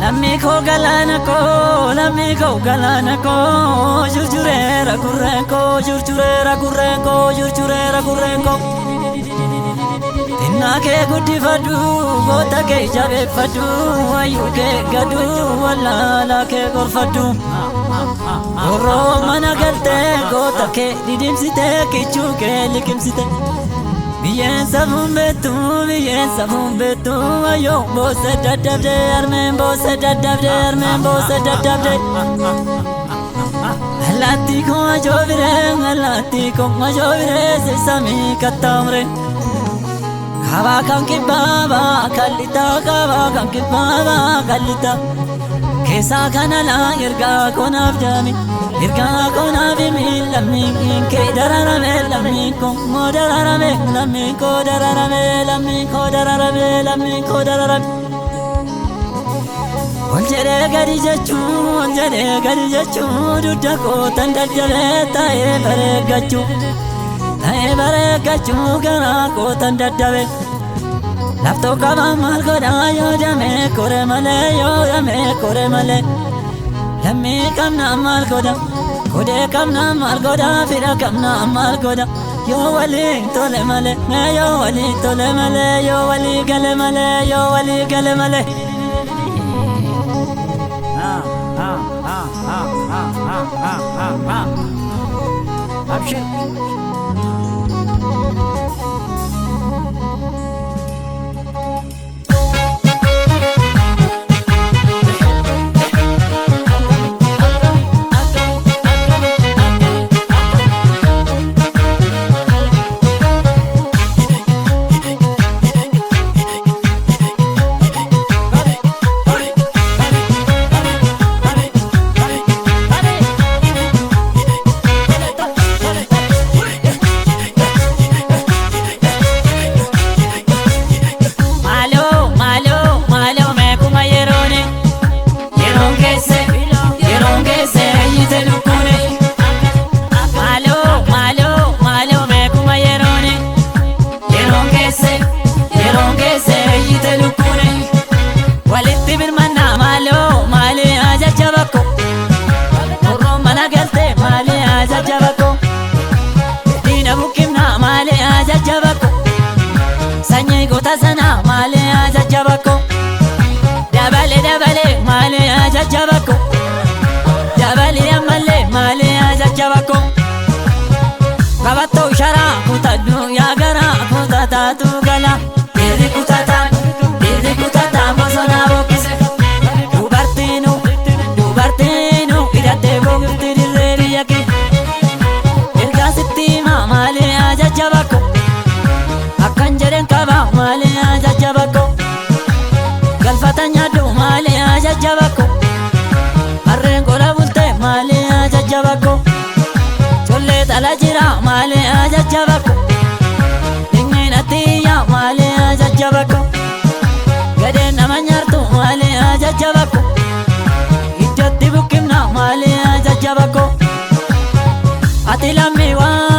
Lamiko galanako, lamiko galanako, jurjurera kurrenko, jurjurera kurrenko, jurjurera kurrenko. Tinake guddifadhu, goota kee jabeeffadhu, wayyuu kee gadhu, wallaala kee gorfadhu. Oroo mana galtee goota kee didimsitee, kichuu kee liqimsitee. Biyyeen safuun beektu, ayyoo boossa daddabdee, armeen boossa daddabdee, armeen boossa daddabdee. Allaattii koo ajoobiree, allaattii koo ajoobiree, sirsamii kattaamree. Kabaa kan kibbaabaa kallitaa, kabaa kan kibbaabaa kallitaa. Keessaa kanalaa ergaa konaaf jaami, ergaa konaaf himi. Lammiin kee dararame, lammiin koo moo dararame, lammiin koo dararame, lammiin koo dararame, lammiin koo dararame. Ol jedhee gadi jechuu, ol jedhee gadi jechuu, dudda kootan daddabee taa'ee bareeggachuu, taa'ee bareeggachuu garaa kootan daddabee. Laftoo qabaa maal godhaa yoo damee kore malee, yoo damee kore malee. Lammii qabnaa maal godha, godhee qabnaa maal godha, fira qabnaa maal godha. Yoo walii tole malee, yoo walii tole malee, yoo walii gale malee, yoo walii gale malee. Abshir. Sanyii goota sanaa malee ajajjabakko, dabale dabale malee ajajjabakko, dabale ammallee malee ajajjabakko. Qabattoo sharaa kutadhu yaa garaa kutataatu gala. Dirri kutataan bosonaa boqqise. Dubartiinu hidhattee boqofti dirree biyya kee. Ergaa sitti himaa malee ajajjabakko, akkan jedhen qaba malee ajajjabakko. Galfata nyaadhu malee ajajjabakko, harreen qola bulte malee ajajjabakko. Collee tala jira malee ajajjabakko, dhiqneen attiyyaa malee ajajjabakko. Gadeen nama nyaartu malee ajajjabakko, iddootti buqqifna malee ajajjabakko. Ati lammii waa